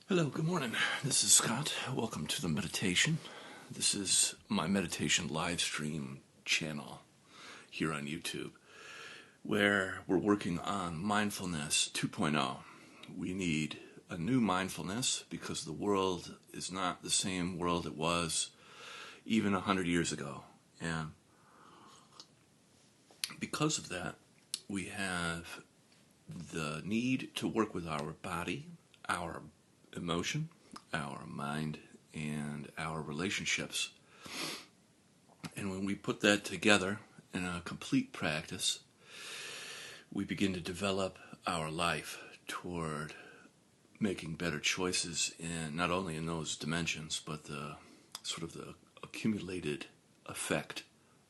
Hello, good morning. This is Scott. Welcome to the meditation. This is my meditation live stream channel here on YouTube, where we're working on mindfulness 2.0. We need a new mindfulness because the world is not the same world it was even 100 years ago. And because of that, we have the need to work with our body, our emotion, our mind, and our relationships. And when we put that together in a complete practice, we begin to develop our life toward making better choices, in not only in those dimensions, but the sort of the accumulated effect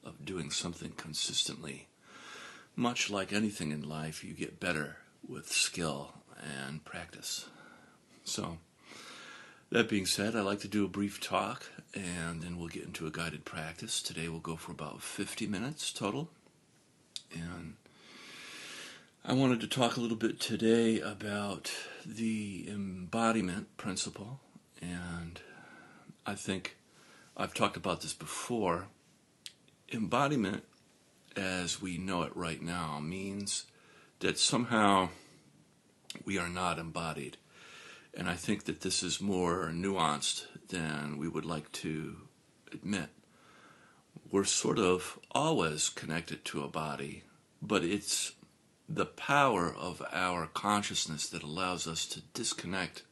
of doing something consistently. Much like anything in life, you get better with skill and practice. So, that being said, I like to do a brief talk, and then we'll get into a guided practice. Today we'll go for about 50 minutes total. And I wanted to talk a little bit today about the embodiment principle. And I think I've talked about this before. Embodiment, as we know it right now, means that somehow we are not embodied. And I think that this is more nuanced than we would like to admit. We're sort of always connected to a body, but it's the power of our consciousness that allows us to disconnect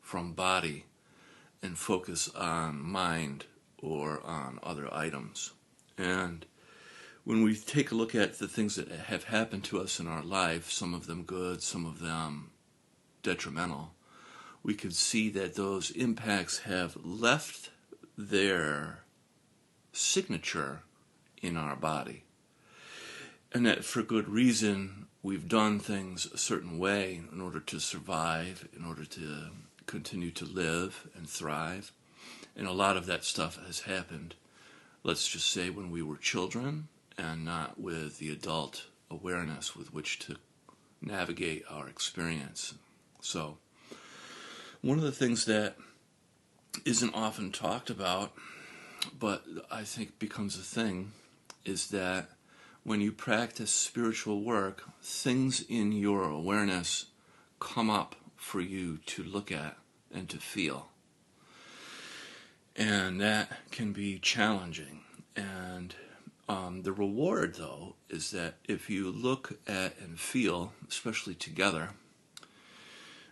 from body and focus on mind or on other items. And when we take a look at the things that have happened to us in our life, some of them good, some of them detrimental, we can see that those impacts have left their signature in our body. And that for good reason, we've done things a certain way in order to survive, in order to continue to live and thrive. And a lot of that stuff has happened, let's just say, when we were children, and not with the adult awareness with which to navigate our experience. So, one of the things that isn't often talked about, but I think becomes a thing, is that when you practice spiritual work, things in your awareness come up for you to look at and to feel. And that can be challenging. And the reward, though, is that if you look at and feel, especially together,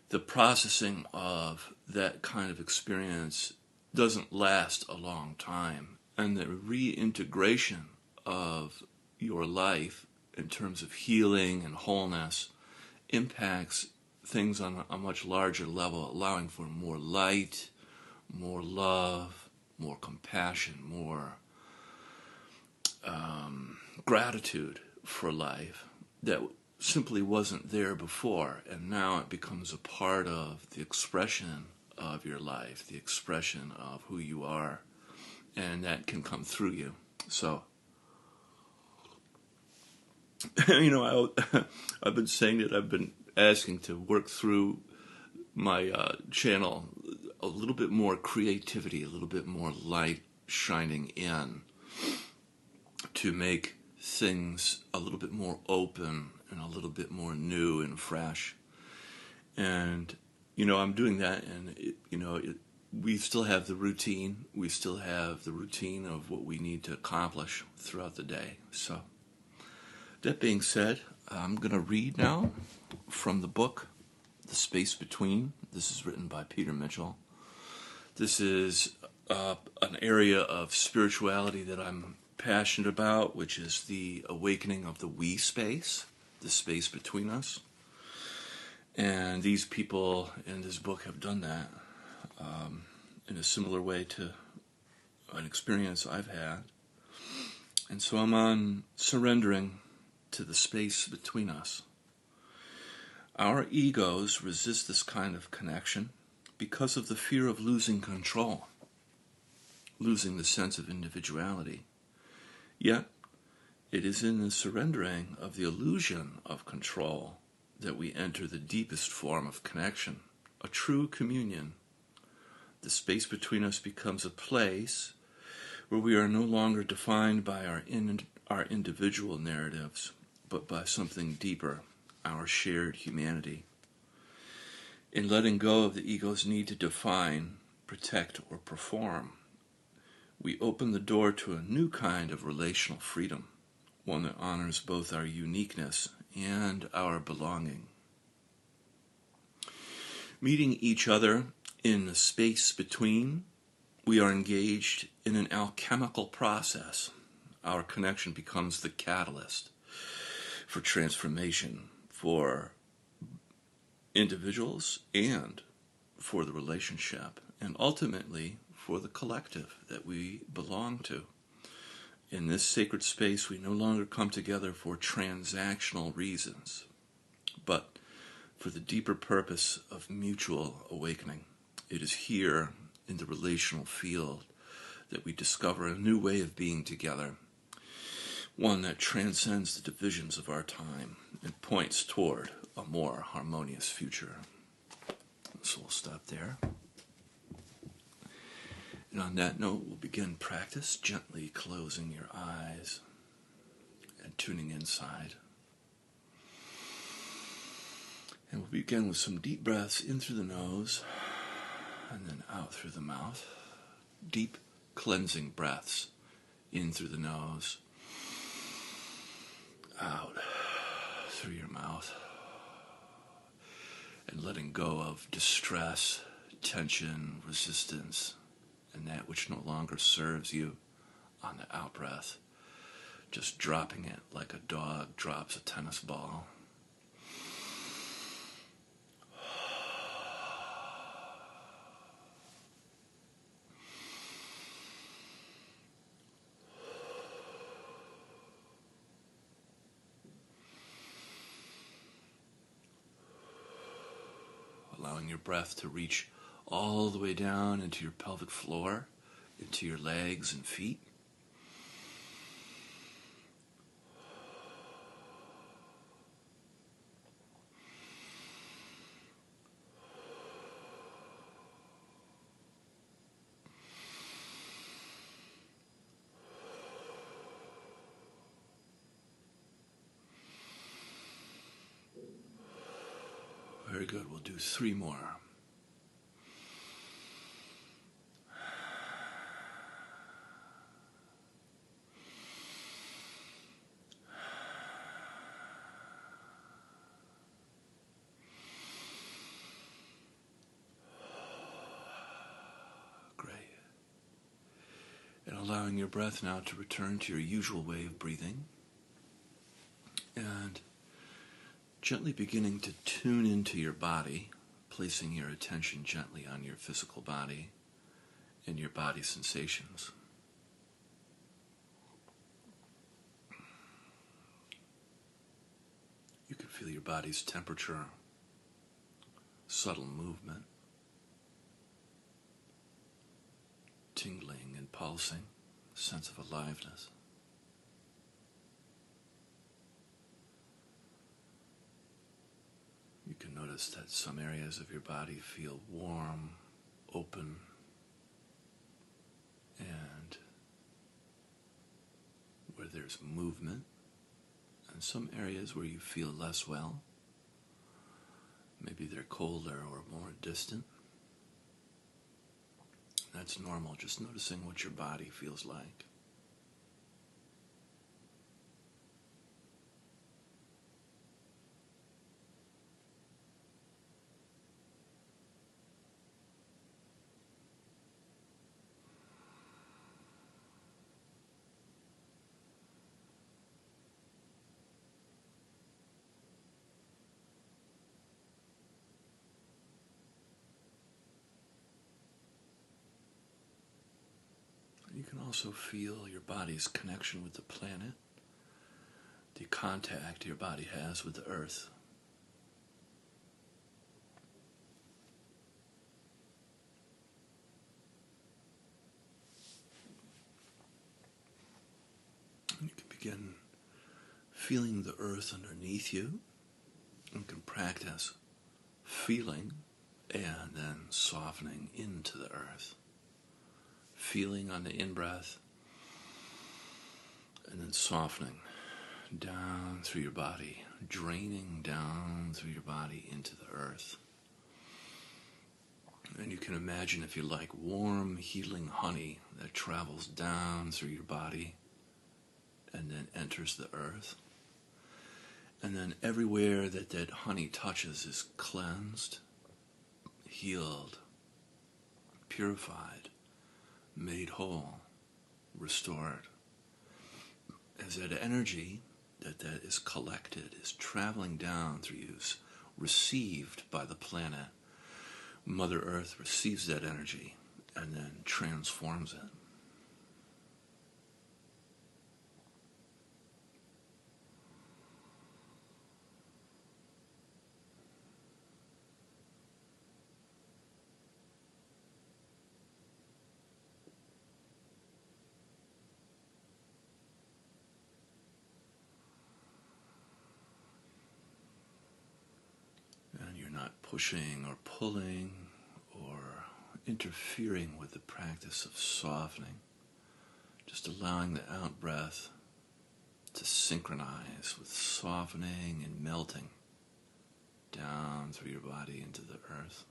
the processing of that kind of experience doesn't last a long time. And the reintegration of your life in terms of healing and wholeness impacts things on a much larger level, allowing for more light, more love, more compassion, more gratitude for life that simply wasn't there before, and now it becomes a part of the expression of your life, the expression of who you are, and that can come through you. So, I've been saying that I've been asking to work through my channel a little bit more creativity, a little bit more light shining in to make things a little bit more open and a little bit more new and fresh. And, I'm doing that, and, we still have the routine. We still have the routine of what we need to accomplish throughout the day. So, that being said, I'm going to read now from the book, The Space Between. This is written by Peter Mitchell. This is an area of spirituality that I'm passionate about, which is the awakening of the we space, the space between us. And these people in this book have done that in a similar way to an experience I've had. And so I'm on surrendering to the space between us. Our egos resist this kind of connection because of the fear of losing control, losing the sense of individuality. Yet, it is in the surrendering of the illusion of control that we enter the deepest form of connection, a true communion. The space between us becomes a place where we are no longer defined by our individual narratives, but by something deeper, our shared humanity. In letting go of the ego's need to define, protect, or perform, we open the door to a new kind of relational freedom, one that honors both our uniqueness and our belonging. Meeting each other in the space between, we are engaged in an alchemical process. Our connection becomes the catalyst for transformation for individuals and for the relationship, and ultimately for the collective that we belong to. In this sacred space, we no longer come together for transactional reasons, but for the deeper purpose of mutual awakening. It is here in the relational field that we discover a new way of being together, one that transcends the divisions of our time and points toward a more harmonious future. So we'll stop there. And on that note, we'll begin practice, gently closing your eyes and tuning inside. And we'll begin with some deep breaths in through the nose and then out through the mouth. Deep cleansing breaths in through the nose, out through your mouth, and letting go of distress, tension, resistance, and that which no longer serves you on the out-breath, just dropping it like a dog drops a tennis ball. Allowing your breath to reach all the way down into your pelvic floor, into your legs and feet. Very good. We'll do 3 more. Great. And allowing your breath now to return to your usual way of breathing. And gently beginning to tune into your body, placing your attention gently on your physical body and your body sensations. You can feel your body's temperature, subtle movement, tingling and pulsing, sense of aliveness. You can notice that some areas of your body feel warm, open, and where there's movement, and some areas where you feel less well. Maybe they're colder or more distant. That's normal, just noticing what your body feels like. You can also feel your body's connection with the planet, the contact your body has with the earth. And you can begin feeling the earth underneath you. You can practice feeling and then softening into the earth. Feeling on the in-breath, and then softening down through your body, draining down through your body into the earth. And you can imagine, if you like, warm, healing honey that travels down through your body and then enters the earth. And then everywhere that that honey touches is cleansed, healed, purified, made whole, restored. As that energy that is collected is traveling down through you, is received by the planet, Mother Earth receives that energy and then transforms it. And you're not pushing or pulling or interfering with the practice of softening, just allowing the out breath to synchronize with softening and melting down through your body into the earth.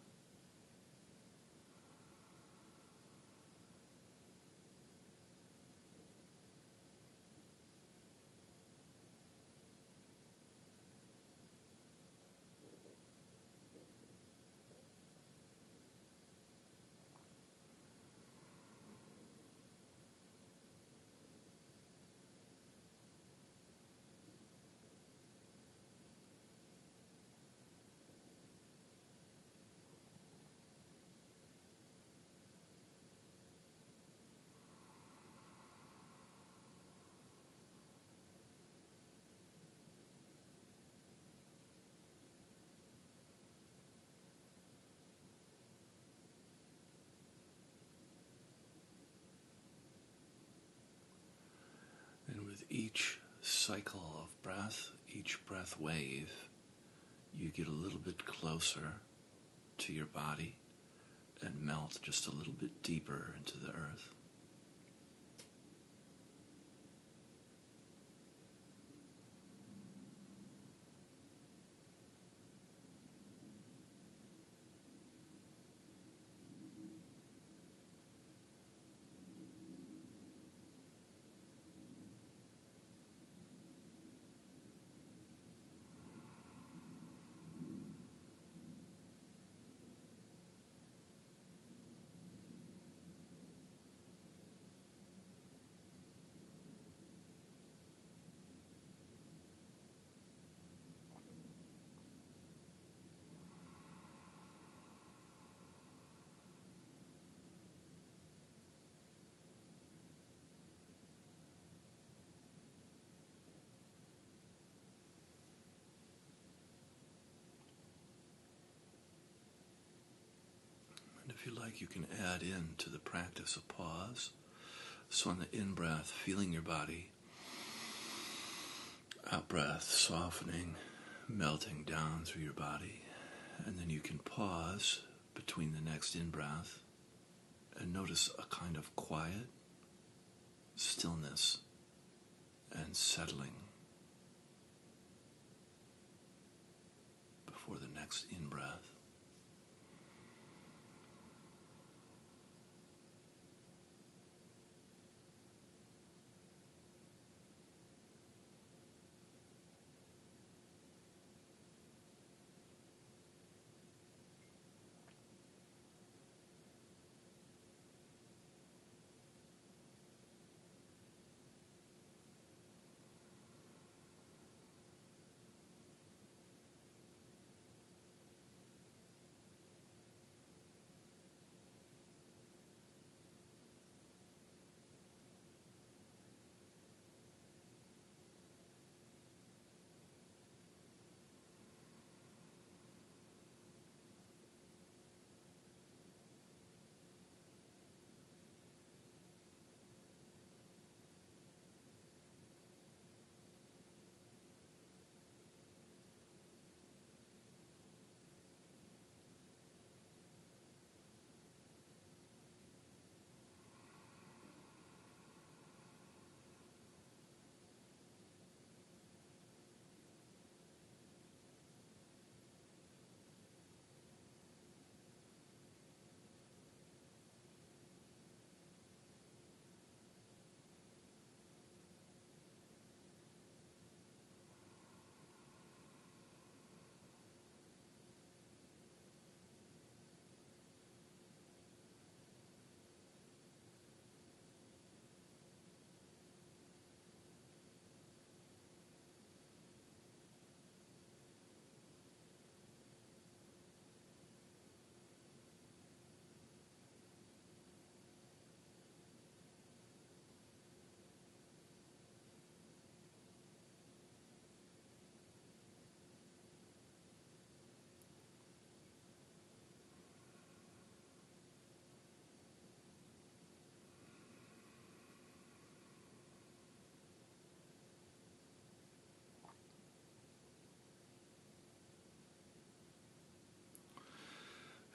And with each cycle of breath, each breath wave, you get a little bit closer to your body and melt just a little bit deeper into the earth. And if you like, you can add in to the practice of pause. So on the in-breath, feeling your body, out-breath, softening, melting down through your body. And then you can pause between the next in-breath and notice a kind of quiet, stillness, and settling before the next in-breath.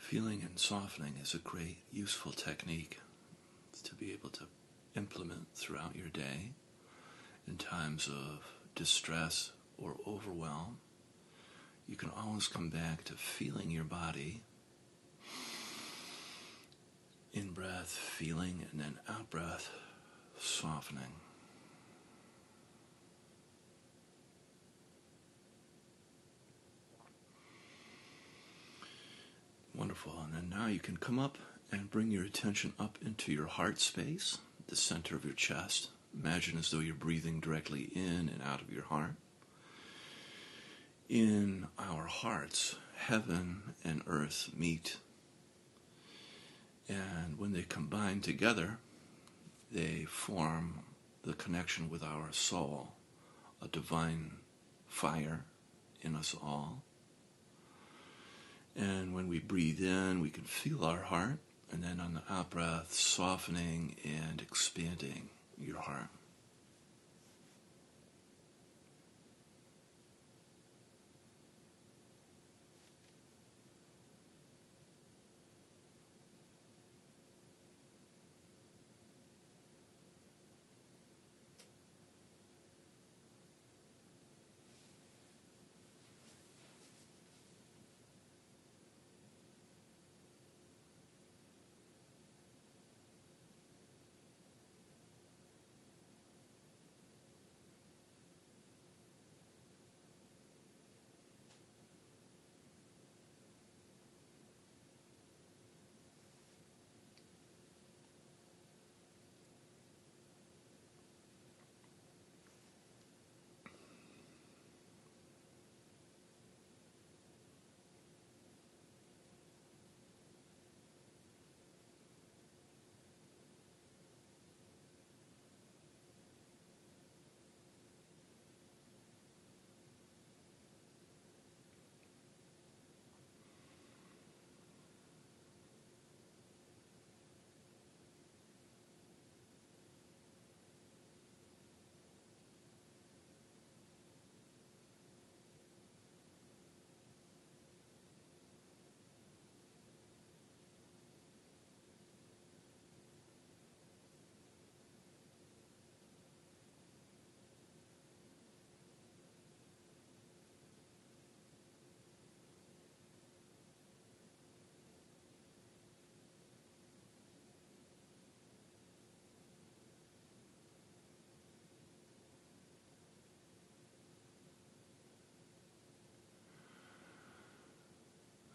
Feeling and softening is a great, useful technique to be able to implement throughout your day in times of distress or overwhelm. You can always come back to feeling your body. In breath, feeling, and then out breath, softening. Wonderful. And then now you can come up and bring your attention up into your heart space, the center of your chest. Imagine as though you're breathing directly in and out of your heart. In our hearts, heaven and earth meet. And when they combine together, they form the connection with our soul, a divine fire in us all. And when we breathe in, we can feel our heart, and then on the out breath, softening and expanding your heart.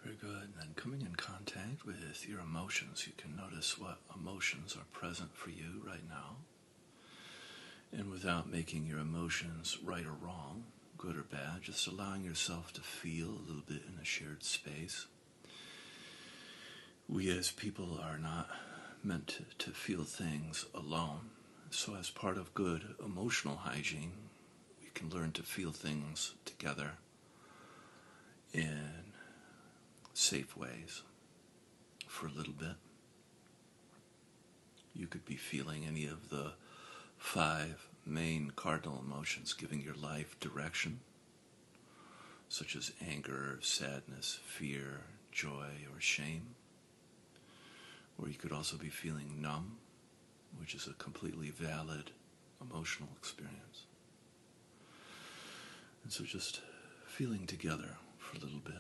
Very good. And then coming in contact with your emotions, you can notice what emotions are present for you right now. And without making your emotions right or wrong, good or bad, just allowing yourself to feel a little bit in a shared space. We as people are not meant to feel things alone. So as part of good emotional hygiene, we can learn to feel things together in safe ways for a little bit. You could be feeling any of the 5 main cardinal emotions giving your life direction, such as anger, sadness, fear, joy, or shame. Or you could also be feeling numb, which is a completely valid emotional experience. And so just feeling together for a little bit.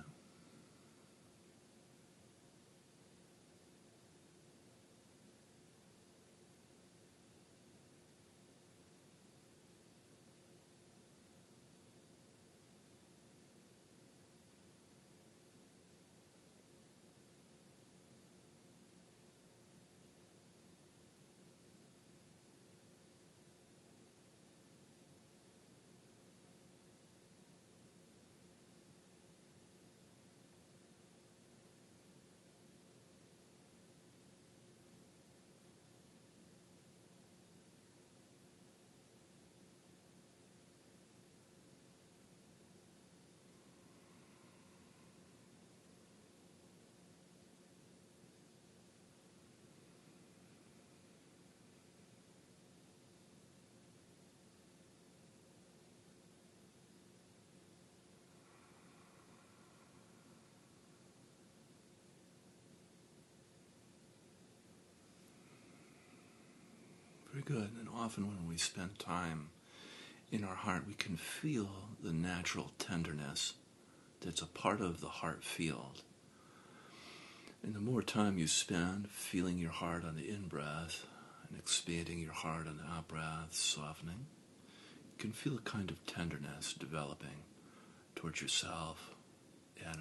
good. And often when we spend time in our heart, we can feel the natural tenderness that's a part of the heart field. And the more time you spend feeling your heart on the in-breath and expanding your heart on the out-breath, softening, you can feel a kind of tenderness developing towards yourself and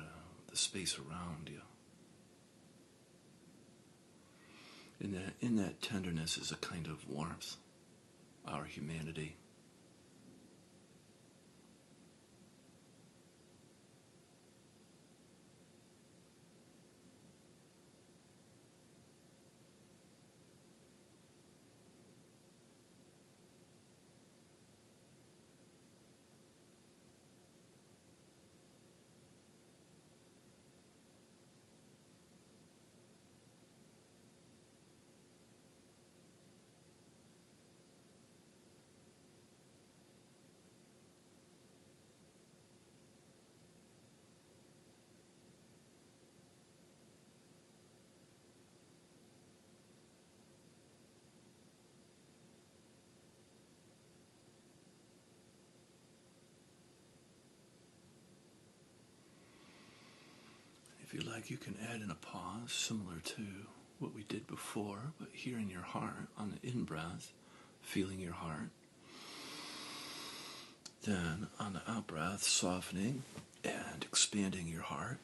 the space around you. In that tenderness is a kind of warmth, our humanity. If you like, you can add in a pause similar to what we did before, but here in your heart, on the in-breath, feeling your heart. Then on the out-breath, softening and expanding your heart.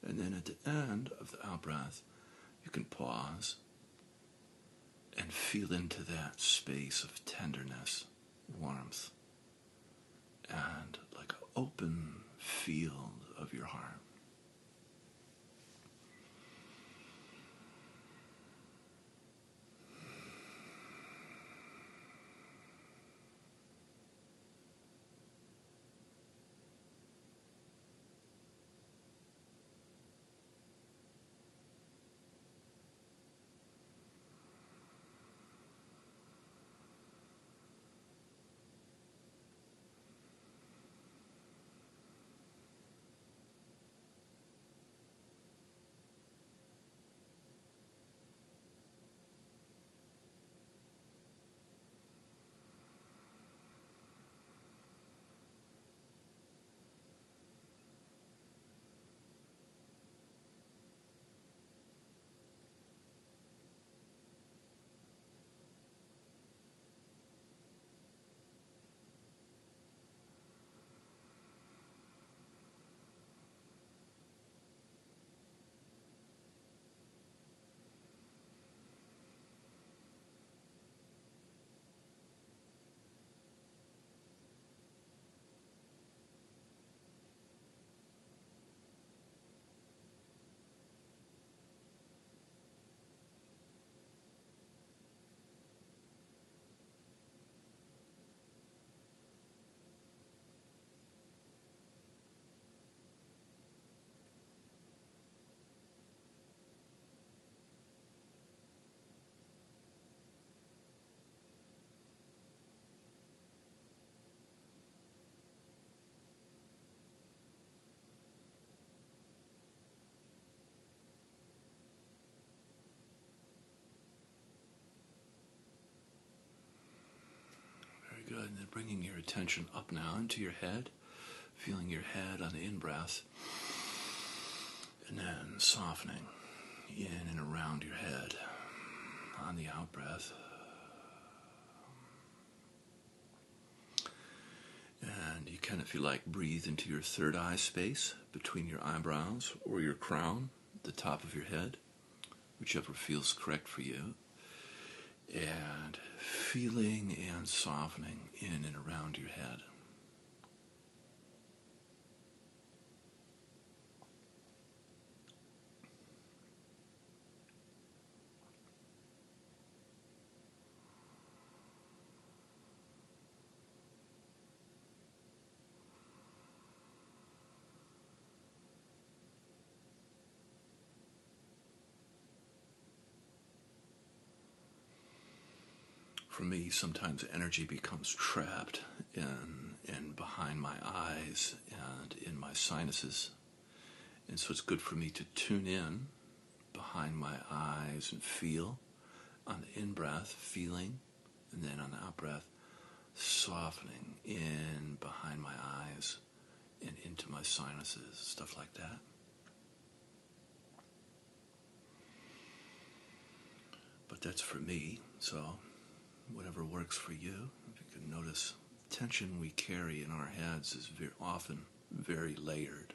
And then at the end of the out-breath, you can pause and feel into that space of tenderness, warmth, and like an open field of your heart. Very good. And then bringing your attention up now into your head, feeling your head on the in-breath, and then softening in and around your head on the out-breath. And you can, if you like, breathe into your third eye space between your eyebrows or your crown, the top of your head, whichever feels correct for you. And feeling and softening in and around your head. For me, sometimes energy becomes trapped in behind my eyes and in my sinuses. And so it's good for me to tune in behind my eyes and feel. On the in-breath, feeling, and then on the out-breath, softening in behind my eyes and into my sinuses, stuff like that. But that's for me, so whatever works for you. If you can notice, tension we carry in our heads is very often very layered.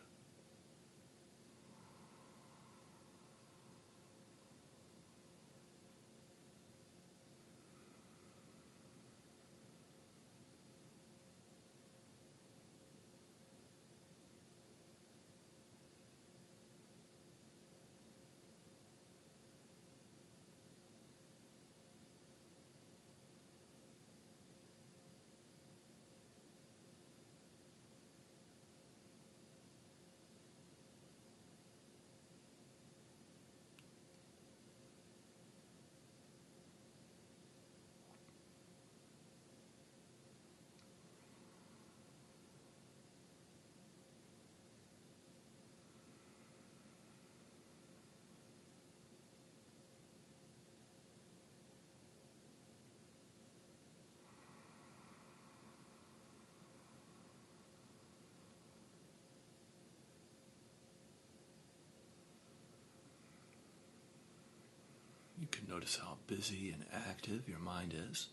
You can notice how busy and active your mind is.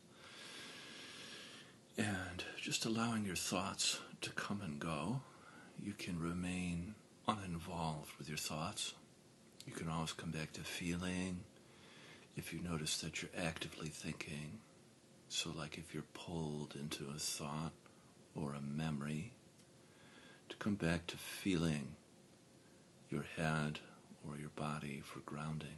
And just allowing your thoughts to come and go, you can remain uninvolved with your thoughts. You can always come back to feeling if you notice that you're actively thinking. So like if you're pulled into a thought or a memory, to come back to feeling your head or your body for grounding.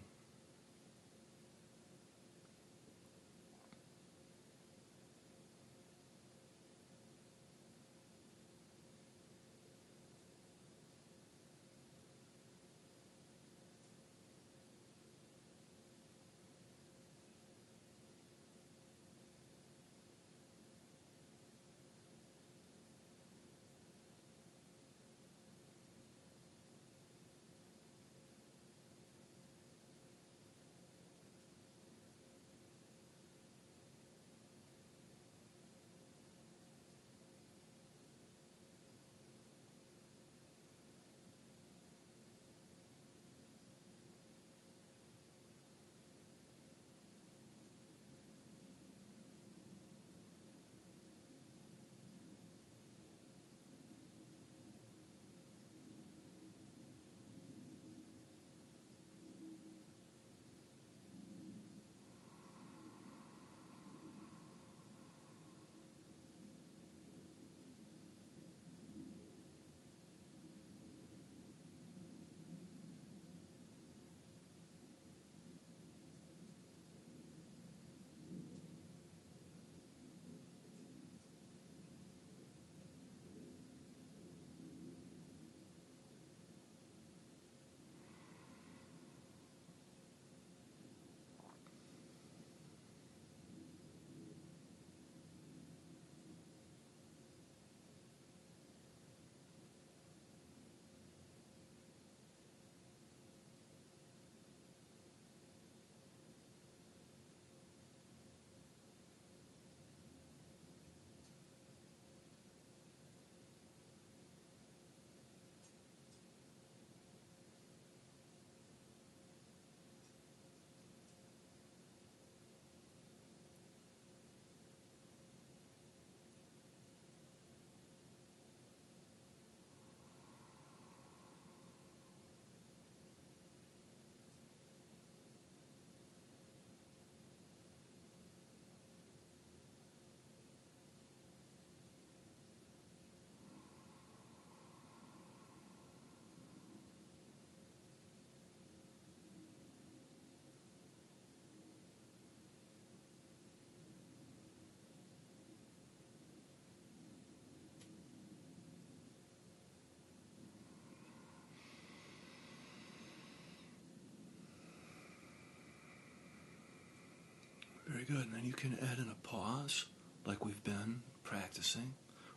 Very good. And then you can add in a pause, like we've been practicing.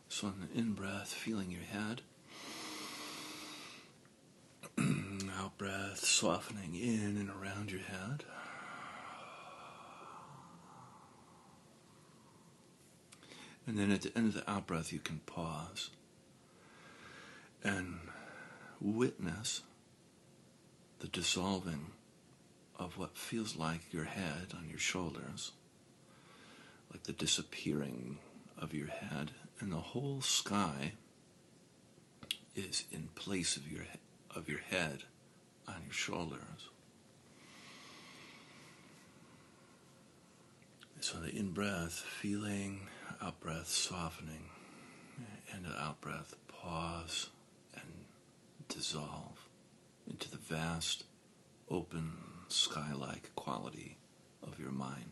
So on the in-breath, feeling your head. Out-breath, breath softening in and around your head. And then at the end of the out-breath, you can pause and witness the dissolving of what feels like your head on your shoulders, like the disappearing of your head, and the whole sky is in place of your head on your shoulders. So the in-breath, feeling, out-breath, softening, and the out-breath, pause and dissolve into the vast, open, sky-like quality of your mind.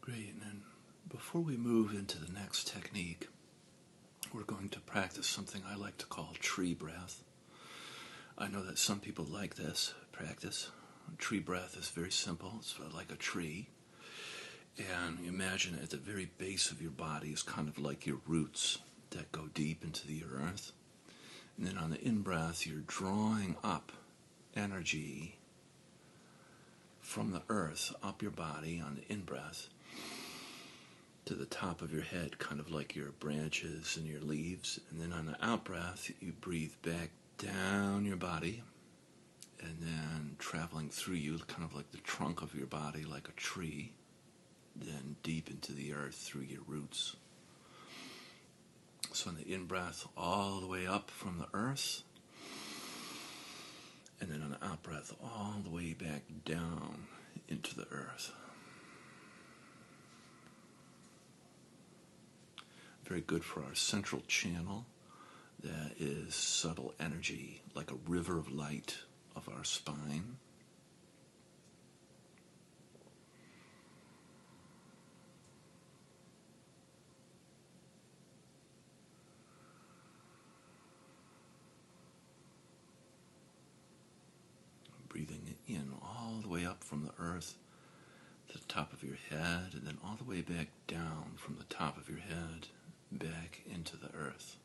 Great, and before we move into the next technique, we're going to practice something I like to call tree breath. I know that some people like this practice. Tree breath is very simple. It's like a tree. And you imagine at the very base of your body is kind of like your roots that go deep into the earth. And then on the in-breath, you're drawing up energy from the earth up your body on the in-breath to the top of your head, kind of like your branches and your leaves. And then on the out-breath, you breathe back down your body and then traveling through you, kind of like the trunk of your body, like a tree, then deep into the earth through your roots. So on the in-breath, all the way up from the earth, and then on the out-breath, all the way back down into the earth. Very good for our central channel. That is subtle energy, like a river of light of our spine. Breathing in all the way up from the earth to the top of your head, and then all the way back down from the top of your head back into the earth.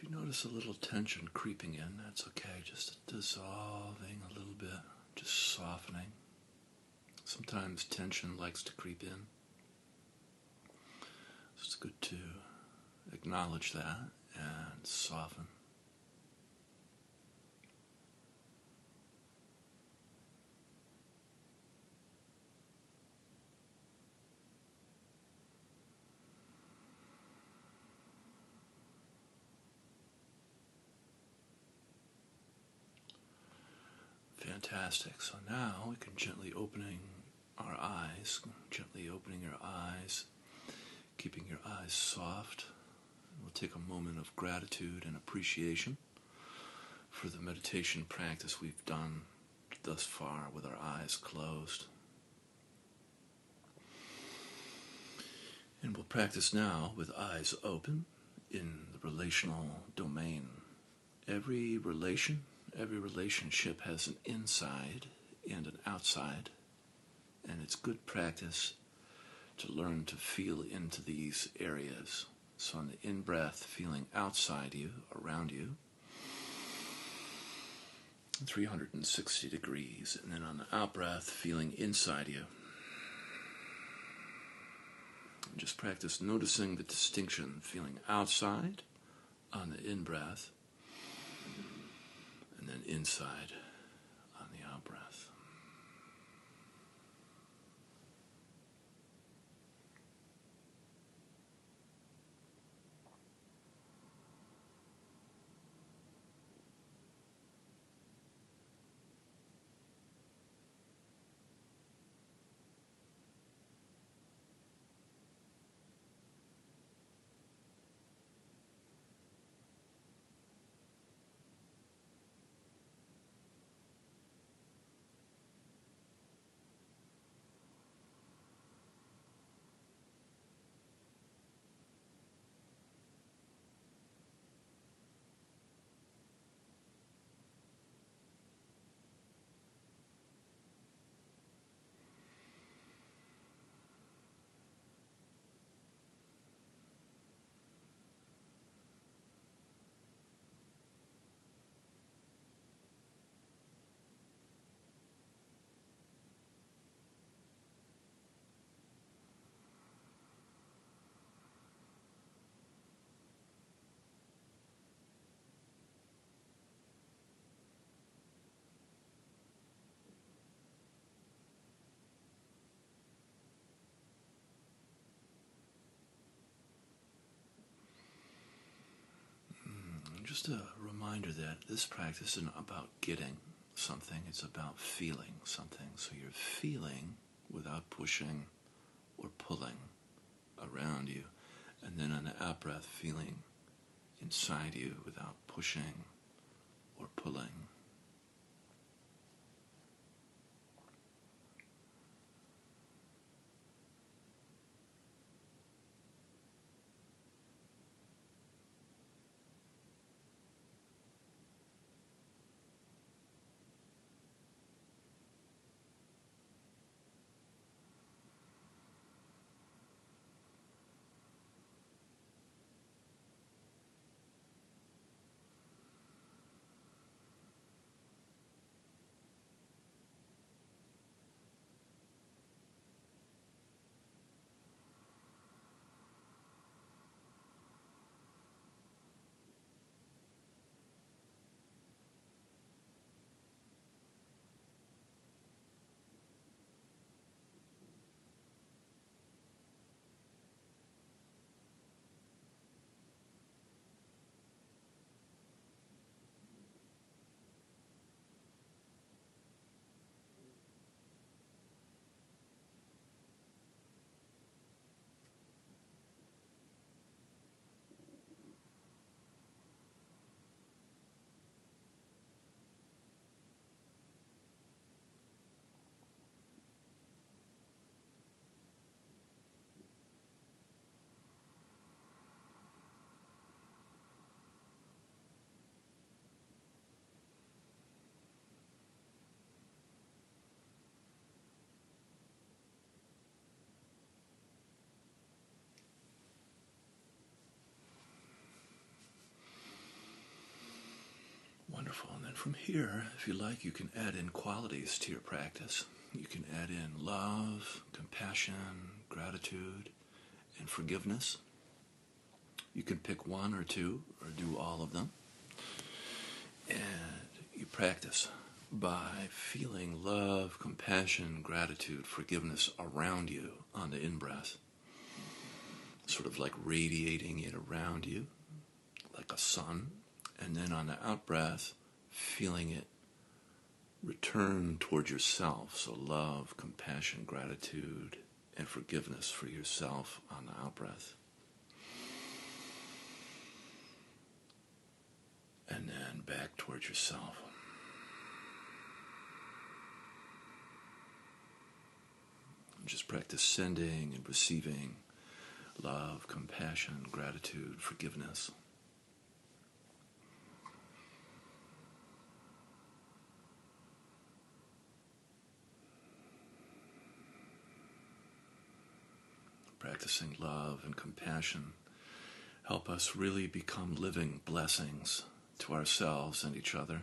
If you notice a little tension creeping in, that's okay. Just dissolving a little bit, just softening. Sometimes tension likes to creep in. So it's good to acknowledge that and soften. Fantastic. So now we can gently opening your eyes, keeping your eyes soft. We'll take a moment of gratitude and appreciation for the meditation practice we've done thus far with our eyes closed. And we'll practice now with eyes open in the relational domain. Every relationship has an inside and an outside, and it's good practice to learn to feel into these areas. So on the in-breath, feeling outside you, around you, 360 degrees, and then on the out-breath, feeling inside you. And just practice noticing the distinction, feeling outside on the in-breath, and then inside on the out-breath. Just a reminder that this practice isn't about getting something, it's about feeling something. So you're feeling without pushing or pulling around you. And then on the out breath, feeling inside you without pushing or pulling. Wonderful. And then from here, if you like, you can add in qualities to your practice. You can add in love, compassion, gratitude, and forgiveness. You can pick one or two, or do all of them. And you practice by feeling love, compassion, gratitude, forgiveness around you on the in-breath. Sort of like radiating it around you, like a sun. And then on the out-breath, feeling it return toward yourself. So love, compassion, gratitude, and forgiveness for yourself on the out-breath. And then back towards yourself. And just practice sending and receiving love, compassion, gratitude, forgiveness. Practicing love and compassion help us really become living blessings to ourselves and each other.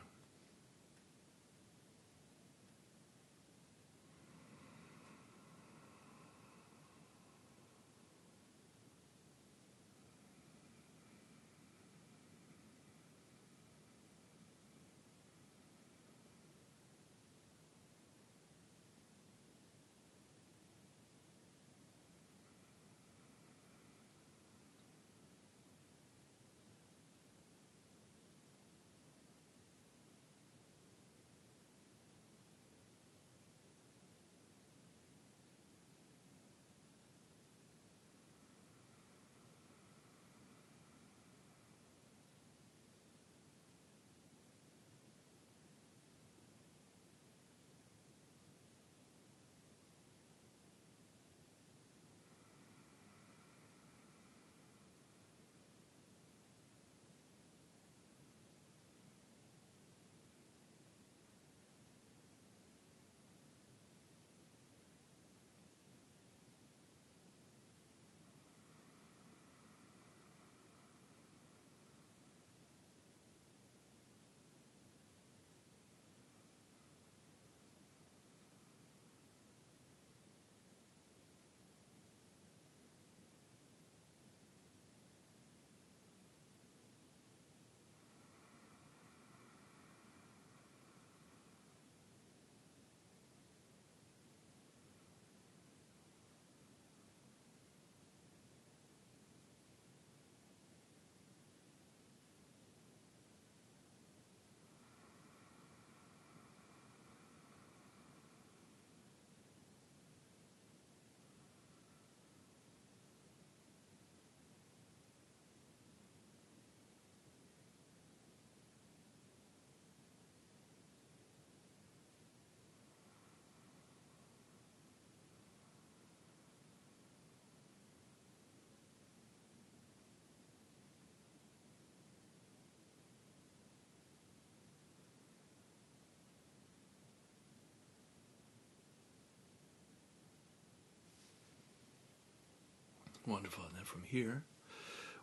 Wonderful. And then from here,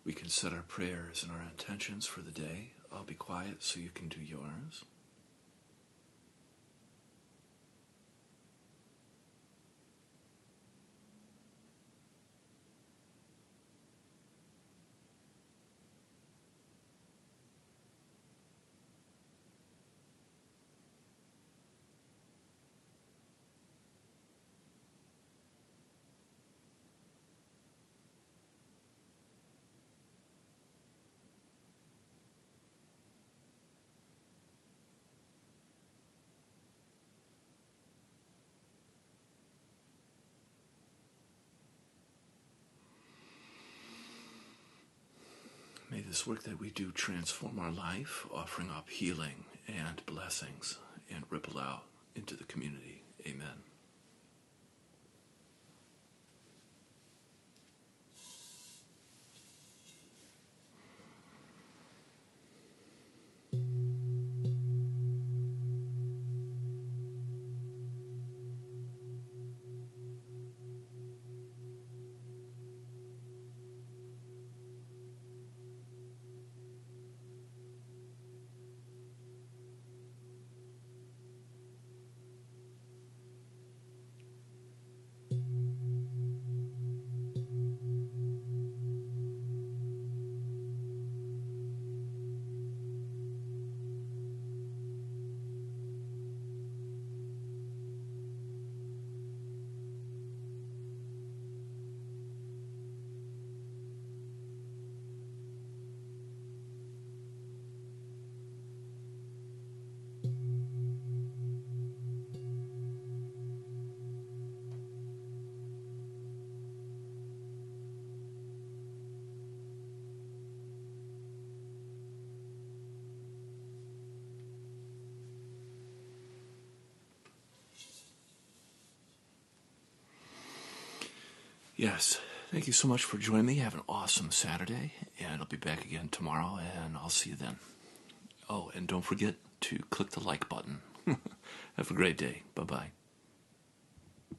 we can set our prayers and our intentions for the day. I'll be quiet so you can do yours. May this work that we do transform our life, offering up healing and blessings, and ripple out into the community. Amen. Yes, thank you so much for joining me. Have an awesome Saturday, and I'll be back again tomorrow, and I'll see you then. Oh, and don't forget to click the like button. Have a great day. Bye-bye.